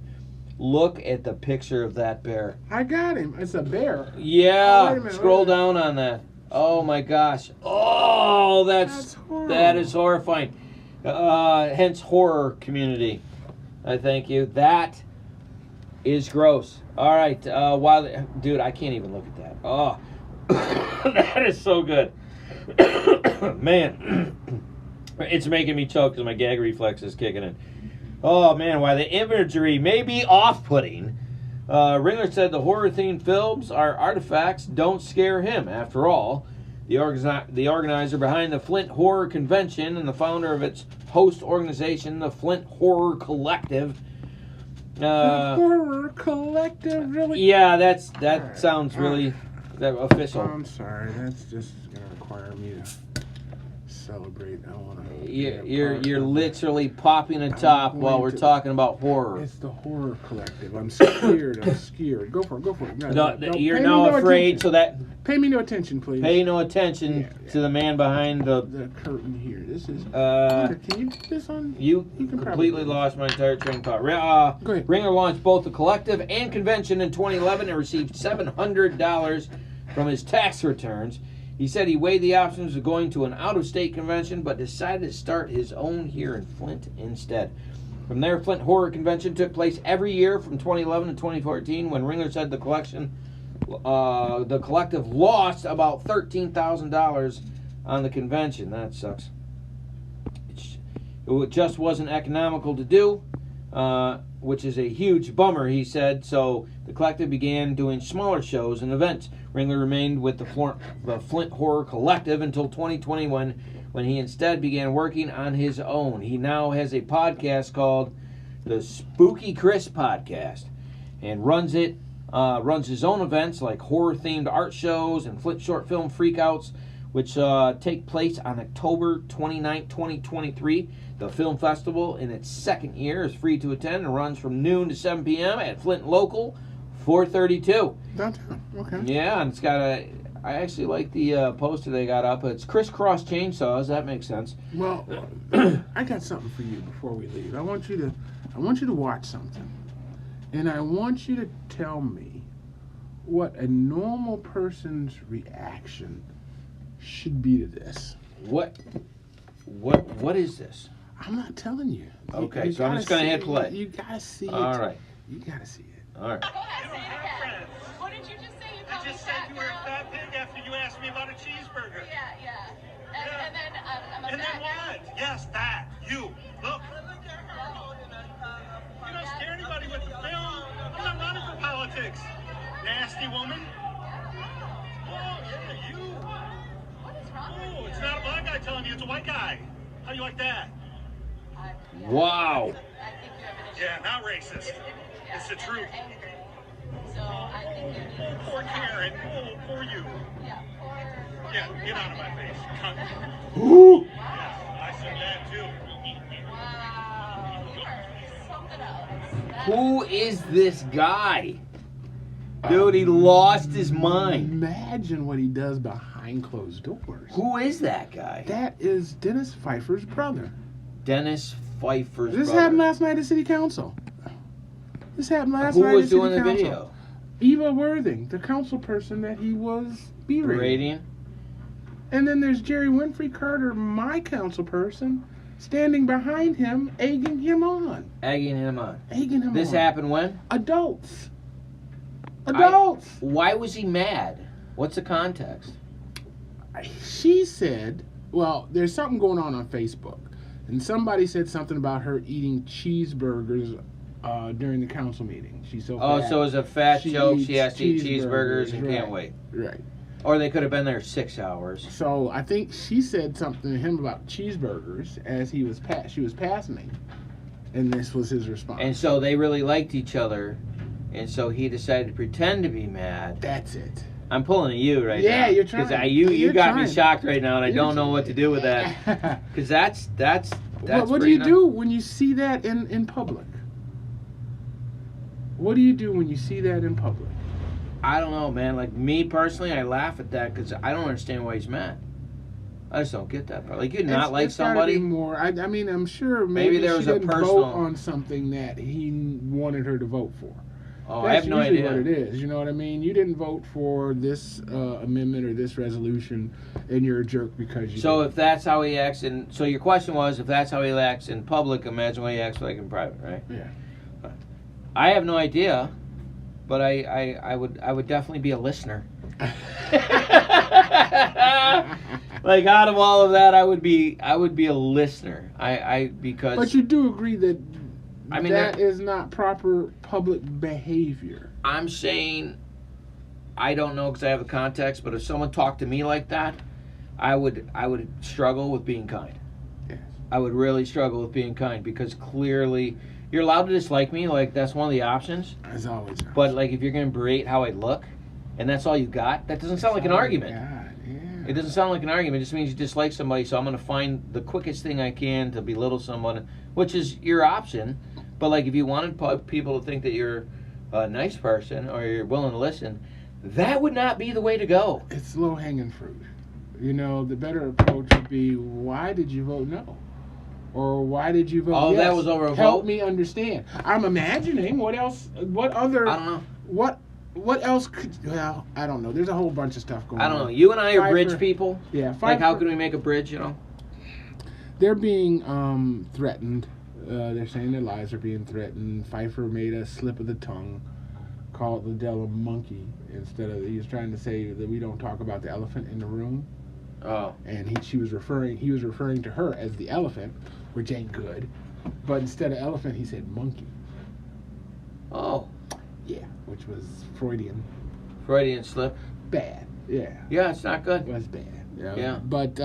Look at the picture of that bear. I got him. It's a bear. Yeah. Wait a minute, Scroll down on that. Oh my gosh. Oh, that is horrifying. Hence horror community. I thank you. That is gross. All right. Dude, I can't even look at that. Oh, that is so good. Man, it's making me choke because my gag reflex is kicking in. Oh man, while the imagery may be off-putting, Ringler said the horror-themed films are artifacts don't scare him. After all, the organizer behind the Flint Horror Convention and the founder of its host organization, the Flint Horror Collective. The Horror Collective, really? Yeah, that sounds really official. I'm sorry, that's just gonna require me to celebrate. I want to. You're literally popping a top while we're talking about horror. It's the Horror Collective. I'm scared. I'm scared. Go for it. No, you're now afraid, so that pay me no attention, please. Pay no attention to the man behind the curtain here. This is. Can you put this on? You completely lost my entire train of thought. Go ahead. Ringler launched both the collective and convention in 2011 and received $700 from his tax returns. He said he weighed the options of going to an out-of-state convention, but decided to start his own here in Flint instead. From there, Flint Horror Convention took place every year from 2011 to 2014. When Ringler said the collective lost about $13,000 on the convention. That sucks. It just wasn't economical to do, which is a huge bummer, he said. So the collective began doing smaller shows and events. Ringler remained with the Flint Horror Collective until 2021, when he instead began working on his own. He now has a podcast called the Spooky Chris Podcast, and runs his own events like horror-themed art shows and Flint short film freakouts, which take place on October 29, 2023. The film festival, in its second year, is free to attend and runs from noon to 7 p.m. at Flint Local 432. Downtown, okay. Yeah, and it's got I actually like the poster they got up. It's crisscross chainsaws. That makes sense. Well, I got something for you before we leave. I want you to watch something, and I want you to tell me what a normal person's reaction should be to this. What is this? I'm not telling you. Okay, so I'm just going to hit play. You gotta see it. All right. You gotta see it. All right. What did you just say? You I just said you were a fat pig after you asked me about a cheeseburger. Yeah. And then I'm a And then what? Yes, that. You. Look. You don't scare anybody with the film. I'm not running for politics. Nasty woman. Oh, yeah, you. What is wrong with Oh, you? it's not a black guy telling you, it's a white guy. How do you like that? Wow. I think you have an issue. Yeah, not racist. It's the truth. You're angry. So I think you need to Poor Karen. Oh, poor you. Yeah, Yeah, get out of my face. Cunt. Ooh. Yeah, I said that too. wow. You are something else. Who is this guy? Dude, he lost his mind. Imagine what he does behind closed doors. Who is that guy? That is Dennis Pfeiffer's brother. Dennis Pfeiffer's This brother. happened last night at City Council. This happened last Who night was at City doing the Council. video? Eva Worthing, the council person that he was berating. Berating? And then there's Jerry Winfrey Carter, my council person, standing behind him, egging him on. Egging him on. Egging him This on. happened when? Adults. Adults. Why was he mad? What's the context? She said, well, there's something going on Facebook. And somebody said something about her eating cheeseburgers during the council meeting. She's so fat. So it's a fat joke. eats She has to eat cheeseburgers and can't wait. Right. Or they could have been there 6 hours. So I think she said something to him about cheeseburgers as she was passing him. And this was his response. And so they really liked each other. And so he decided to pretend to be mad. That's it. I'm pulling at you right now. Yeah, you're trying. Because you You're got me trying. shocked right now, and I don't know what to do with that. Because that's what do you do when you see that in public? What do you do when you see that in public? I don't know, man. Like, me personally, I laugh at that because I don't understand why he's mad. I just don't get that part. Like, you not like it's gotta somebody. be more. I mean, I'm sure Maybe there she was a didn't personal- vote on something that he wanted her to vote for. Oh, That's I have no usually idea. what it is. You know what I mean? You didn't vote for this amendment or this resolution, and you're a jerk because you. So didn't. if that's how he acts in, so your question was, if that's how he acts in public, imagine what he acts like in private, right? Yeah. I have no idea, but I would definitely be a listener. Like, out of all of that, I would be a listener. Because. But you do agree that I mean, that is not proper public behavior. I'm saying, I don't know because I have the context, but if someone talked to me like that, I would struggle with being kind. Yes. I would really struggle with being kind because clearly you're allowed to dislike me. Like, that's one of the options. As always. But like, if you're going to berate how I look, and that's all you got, that doesn't sound like an argument. God, It doesn't sound like an argument. It just means you dislike somebody. So I'm going to find the quickest thing I can to belittle someone, which is your option. But like, if you wanted people to think that you're a nice person or you're willing to listen, that would not be the way to go. It's low-hanging fruit. You know, the better approach would be, why did you vote no? Or why did you vote yes? That was over a vote? Help me understand. I'm imagining what else, what other, I don't know. What else could, well, I don't know. There's a whole bunch of stuff going on. I don't know. You and I are bridge Pfeiffer- people. Yeah. Like, how Pfeiffer- can we make a bridge, you know? They're being threatened. They're saying their lives are being threatened. Pfeiffer made a slip of the tongue, called Liddell a monkey instead of, he was trying to say that we don't talk about the elephant in the room. Oh. And he was referring to her as the elephant, which ain't good. But instead of elephant, he said monkey. Oh. Yeah, which was Freudian. Freudian slip. Bad. Yeah. Yeah, it's not It good. was bad. Yeah. But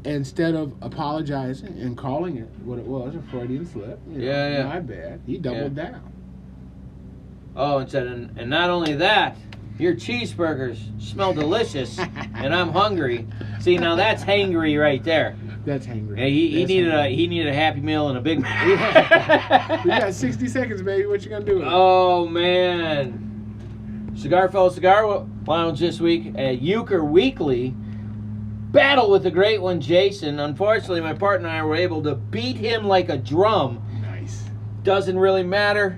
instead of apologizing and calling it what it was, a Freudian slip. Yeah. My bad. He doubled down. Oh, and not only that, your cheeseburgers smell delicious, and I'm hungry. See, now that's hangry right there. That's hangry. Yeah, he That's needed hangry. he needed a Happy Meal and a Big Mac. We got 60 seconds, baby. What you gonna do? Oh man. Cigar Fellow Cigar Lounge this week at Euchre Weekly. Battle with the great one, Jason. Unfortunately, my partner and I were able to beat him like a drum. Nice. Doesn't really matter.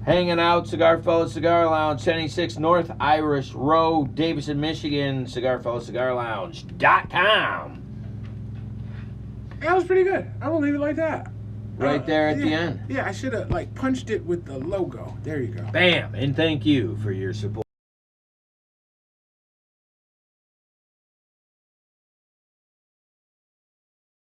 Hanging out, Cigar Fellow Cigar Lounge, 76 North Irish Road, Davison, Michigan, cigarfellowcigarlounge.com. That was pretty good. I will leave it like that. Right there at the end. Yeah, I should have punched it with the logo. There you go. Bam, and thank you for your support.